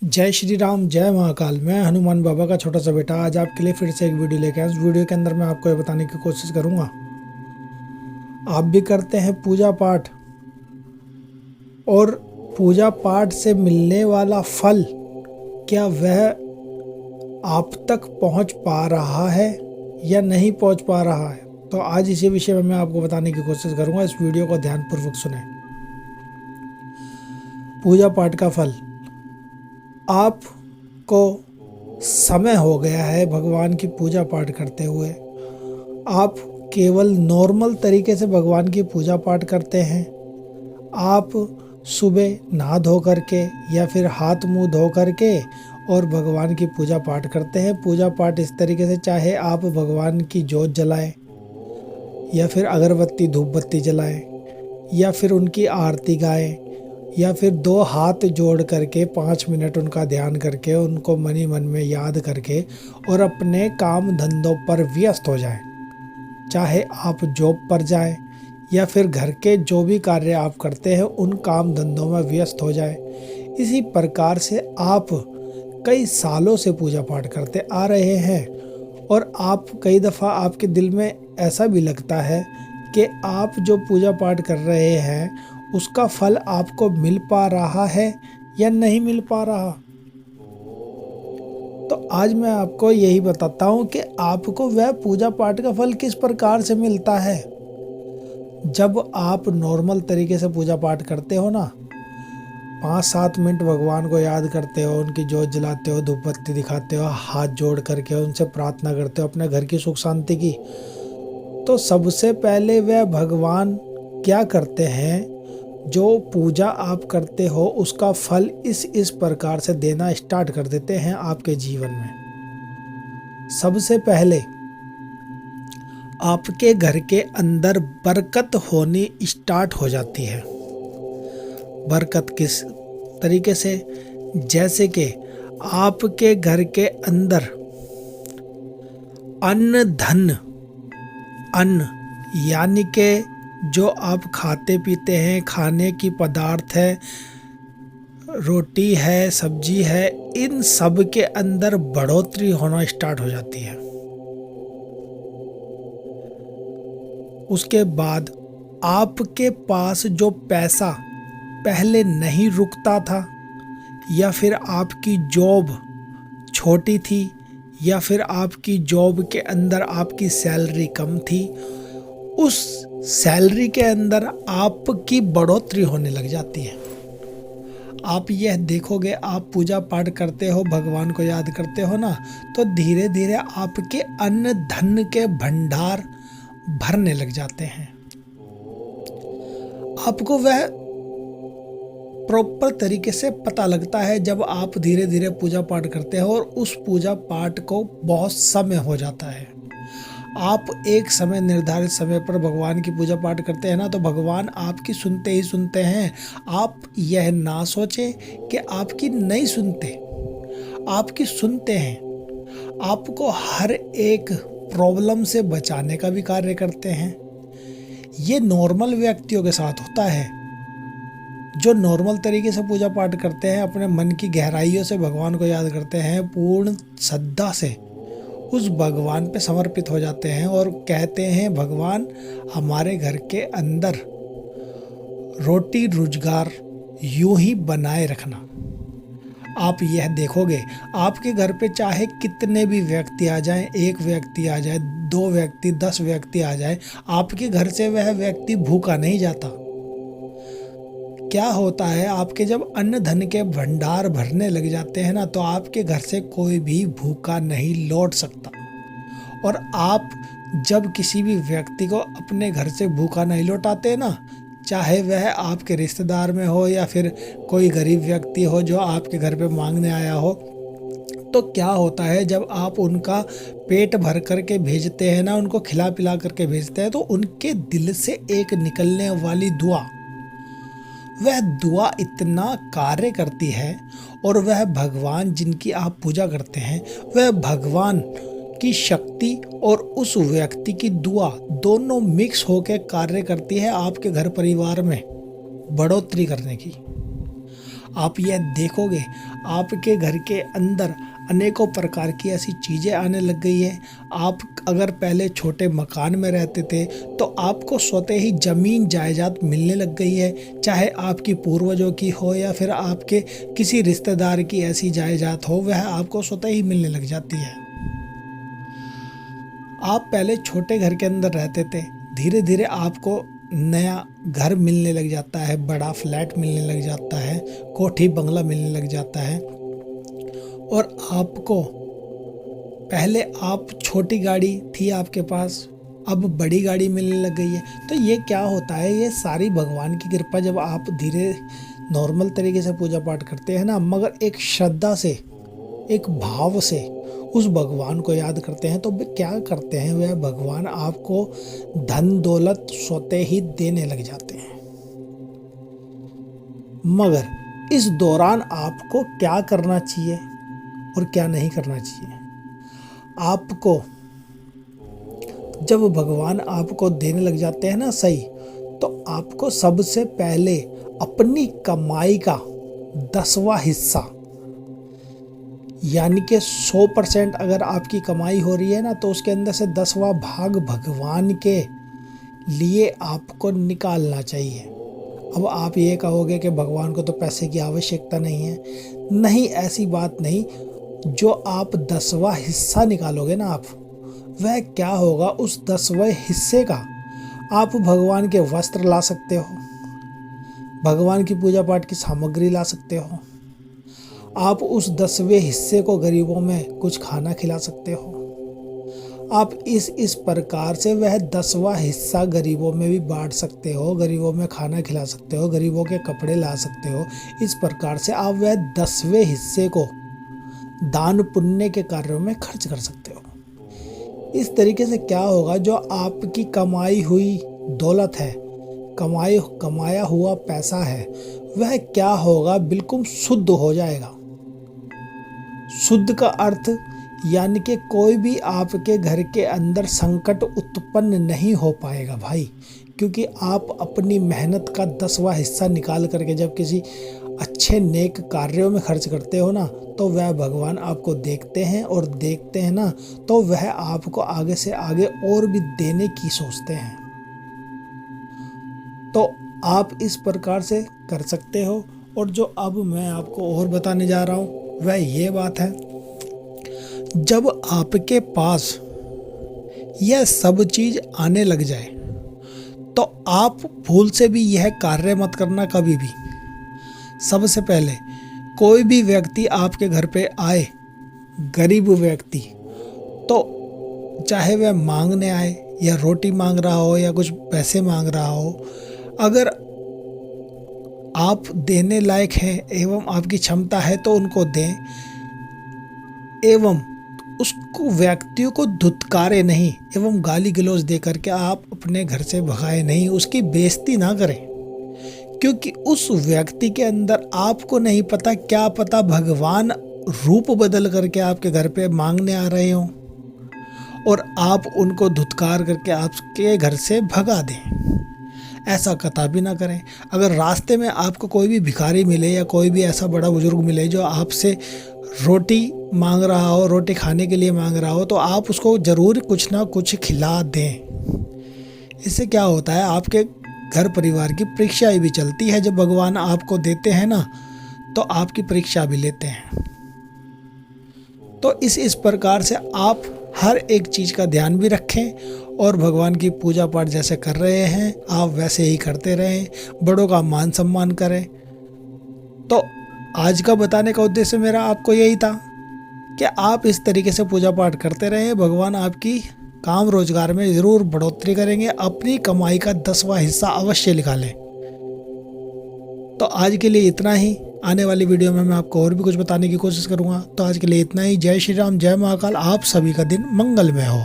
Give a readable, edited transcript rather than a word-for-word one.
जय श्री राम, जय महाकाल। मैं हनुमान बाबा का छोटा सा बेटा आज आपके लिए फिर से एक वीडियो लेके आया। इस वीडियो के अंदर मैं आपको ये बताने की कोशिश करूंगा, आप भी करते हैं पूजा पाठ और पूजा पाठ से मिलने वाला फल क्या वह आप तक पहुंच पा रहा है या नहीं पहुंच पा रहा है। तो आज इसी विषय में मैं आपको बताने की कोशिश करूंगा। इस वीडियो को ध्यानपूर्वक सुनें। पूजा पाठ का फल। आपको समय हो गया है भगवान की पूजा पाठ करते हुए। आप केवल नॉर्मल तरीके से भगवान की पूजा पाठ करते हैं। आप सुबह नहा धो करके या फिर हाथ मुंह धो करके और भगवान की पूजा पाठ करते हैं। पूजा पाठ इस तरीके से, चाहे आप भगवान की जोत जलाएं या फिर अगरबत्ती धूप बत्ती जलाएं या फिर उनकी आरती गाएं या फिर 2 हाथ जोड़ करके 5 मिनट उनका ध्यान करके उनको मनी मन में याद करके और अपने काम धंधों पर व्यस्त हो जाएं। चाहे आप जॉब पर जाएं या फिर घर के जो भी कार्य आप करते हैं उन काम धंधों में व्यस्त हो जाएं। इसी प्रकार से आप कई सालों से पूजा पाठ करते आ रहे हैं और आप कई दफ़ा आपके दिल में ऐसा भी लगता है कि आप जो पूजा पाठ कर रहे हैं उसका फल आपको मिल पा रहा है या नहीं मिल पा रहा। तो आज मैं आपको यही बताता हूँ कि आपको वह पूजा पाठ का फल किस प्रकार से मिलता है। जब आप नॉर्मल तरीके से पूजा पाठ करते हो ना, 5-7 मिनट भगवान को याद करते हो, उनकी जोत जलाते हो, धूप बत्ती दिखाते हो, हाथ जोड़ करके उनसे प्रार्थना करते हो अपने घर की सुख शांति की, तो सबसे पहले वह भगवान क्या करते हैं, जो पूजा आप करते हो उसका फल इस प्रकार से देना स्टार्ट कर देते हैं आपके जीवन में। सबसे पहले आपके घर के अंदर बरकत होनी स्टार्ट हो जाती है। बरकत किस तरीके से, जैसे कि आपके घर के अंदर अन्न धन, अन्न यानी के जो आप खाते पीते हैं, खाने की पदार्थ है, रोटी है, सब्जी है, इन सब के अंदर बढ़ोतरी होना स्टार्ट हो जाती है। उसके बाद आपके पास जो पैसा पहले नहीं रुकता था या फिर आपकी जॉब छोटी थी या फिर आपकी जॉब के अंदर आपकी सैलरी कम थी, उस सैलरी के अंदर आपकी बढ़ोतरी होने लग जाती है। आप यह देखोगे, आप पूजा पाठ करते हो, भगवान को याद करते हो ना, तो धीरे धीरे आपके अन्न धन के भंडार भरने लग जाते हैं। आपको वह प्रॉपर तरीके से पता लगता है जब आप धीरे धीरे पूजा पाठ करते हो और उस पूजा पाठ को बहुत समय हो जाता है। आप एक समय, निर्धारित समय पर भगवान की पूजा पाठ करते हैं ना, तो भगवान आपकी सुनते ही सुनते हैं। आप यह ना सोचें कि आपकी नहीं सुनते, आपकी सुनते हैं। आपको हर एक प्रॉब्लम से बचाने का भी कार्य करते हैं। ये नॉर्मल व्यक्तियों के साथ होता है जो नॉर्मल तरीके से पूजा पाठ करते हैं, अपने मन की गहराइयों से भगवान को याद करते हैं, पूर्ण श्रद्धा से उस भगवान पे समर्पित हो जाते हैं और कहते हैं, भगवान हमारे घर के अंदर रोटी रोजगार यूं ही बनाए रखना। आप यह देखोगे, आपके घर पे चाहे कितने भी व्यक्ति आ जाएं, 1 व्यक्ति आ जाए, 2 व्यक्ति, 10 व्यक्ति आ जाए, आपके घर से वह व्यक्ति भूखा नहीं जाता। क्या होता है, आपके जब अन्न धन के भंडार भरने लग जाते हैं ना, तो आपके घर से कोई भी भूखा नहीं लौट सकता। और आप जब किसी भी व्यक्ति को अपने घर से भूखा नहीं लौटाते ना, चाहे वह आपके रिश्तेदार में हो या फिर कोई गरीब व्यक्ति हो जो आपके घर पे मांगने आया हो, तो क्या होता है, जब आप उनका पेट भर करके भेजते हैं ना, उनको खिला पिला करके भेजते हैं, तो उनके दिल से एक निकलने वाली दुआ, वह दुआ इतना कार्य करती है और वह भगवान जिनकी आप पूजा करते हैं, वह भगवान की शक्ति और उस व्यक्ति की दुआ दोनों मिक्स होकर कार्य करती है आपके घर परिवार में बढ़ोतरी करने की। आप यह देखोगे आपके घर के अंदर अनेकों प्रकार की ऐसी चीज़ें आने लग गई है। आप अगर पहले छोटे मकान में रहते थे तो आपको स्वतः ही ज़मीन जायदाद मिलने लग गई है, चाहे आपकी पूर्वजों की हो या फिर आपके किसी रिश्तेदार की ऐसी जायदाद हो, वह आपको स्वतः ही मिलने लग जाती है। आप पहले छोटे घर के अंदर रहते थे, धीरे धीरे आपको नया घर मिलने लग जाता है, बड़ा फ्लैट मिलने लग जाता है, कोठी बंगला मिलने लग जाता है। और आपको पहले आप छोटी गाड़ी थी आपके पास, अब बड़ी गाड़ी मिलने लग गई है। तो ये क्या होता है, ये सारी भगवान की कृपा। जब आप धीरे नॉर्मल तरीके से पूजा पाठ करते हैं ना, मगर एक श्रद्धा से, एक भाव से उस भगवान को याद करते हैं, तो वे क्या करते हैं, वह भगवान आपको धन दौलत स्वतः ही देने लग जाते हैं। मगर इस दौरान आपको क्या करना चाहिए और क्या नहीं करना चाहिए। आपको जब भगवान आपको देने लग जाते हैं ना सही, तो आपको सबसे पहले अपनी कमाई का 10वां हिस्सा, यानी कि 100% अगर आपकी कमाई हो रही है ना, तो उसके अंदर से 10वां भाग भगवान के लिए आपको निकालना चाहिए। अब आप ये कहोगे कि भगवान को तो पैसे की आवश्यकता नहीं है। नहीं, ऐसी बात नहीं। जो आप 10वां हिस्सा निकालोगे ना आप, वह क्या होगा, उस 10वें हिस्से का आप भगवान के वस्त्र ला सकते हो, भगवान की पूजा पाठ की सामग्री ला सकते हो। आप उस 10वें हिस्से को गरीबों में कुछ खाना खिला सकते हो। आप इस प्रकार से वह 10वां हिस्सा गरीबों में भी बांट सकते हो, गरीबों में खाना खिला सकते हो, गरीबों के कपड़े ला सकते हो। इस प्रकार से आप वह 10वें हिस्से को दान पुण्य के कार्यों में खर्च कर सकते हो। इस तरीके से क्या होगा, जो आपकी कमाई हुई दौलत है, कमाया हुआ पैसा है, वह क्या होगा, बिल्कुल शुद्ध हो जाएगा। शुद्ध का अर्थ यानी कि कोई भी आपके घर के अंदर संकट उत्पन्न नहीं हो पाएगा भाई, क्योंकि आप अपनी मेहनत का 10वां हिस्सा निकाल करके जब किसी अच्छे नेक कार्यों में खर्च करते हो ना, तो वह भगवान आपको देखते हैं, और देखते हैं ना तो वह आपको आगे से आगे और भी देने की सोचते हैं। तो आप इस प्रकार से कर सकते हो। और जो अब मैं आपको और बताने जा रहा हूँ वह ये बात है, जब आपके पास यह सब चीज आने लग जाए तो आप भूल से भी यह कार्य मत करना कभी भी। सबसे पहले कोई भी व्यक्ति आपके घर पे आए, गरीब व्यक्ति, तो चाहे वह मांगने आए या रोटी मांग रहा हो या कुछ पैसे मांग रहा हो, अगर आप देने लायक हैं एवं आपकी क्षमता है तो उनको दें, एवं उसको व्यक्तियों को धुतकारे नहीं एवं गाली गलौज दे करके आप अपने घर से भगाए नहीं, उसकी बेइज्जती ना करें। क्योंकि उस व्यक्ति के अंदर आपको नहीं पता, क्या पता भगवान रूप बदल करके आपके घर पे मांगने आ रहे हों और आप उनको धुतकार करके आपके घर से भगा दें। ऐसा कतई भी ना करें। अगर रास्ते में आपको कोई भी भिखारी मिले या कोई भी ऐसा बड़ा बुजुर्ग मिले जो आपसे रोटी मांग रहा हो, रोटी खाने के लिए मांग रहा हो, तो आप उसको ज़रूर कुछ ना कुछ खिला दें। इससे क्या होता है, आपके घर परिवार की परीक्षा भी चलती है। जब भगवान आपको देते हैं ना, तो आपकी परीक्षा भी लेते हैं। तो इस प्रकार से आप हर एक चीज़ का ध्यान भी रखें और भगवान की पूजा पाठ जैसे कर रहे हैं आप वैसे ही करते रहें, बड़ों का मान सम्मान करें। तो आज का बताने का उद्देश्य मेरा आपको यही था कि आप इस तरीके से पूजा पाठ करते रहें, भगवान आपकी काम रोजगार में ज़रूर बढ़ोतरी करेंगे, अपनी कमाई का 10वां हिस्सा अवश्य निकालें। तो आज के लिए इतना ही। आने वाली वीडियो में मैं आपको और भी कुछ बताने की कोशिश करूँगा। तो आज के लिए इतना ही। जय श्री राम, जय महाकाल। आप सभी का दिन मंगलमय हो।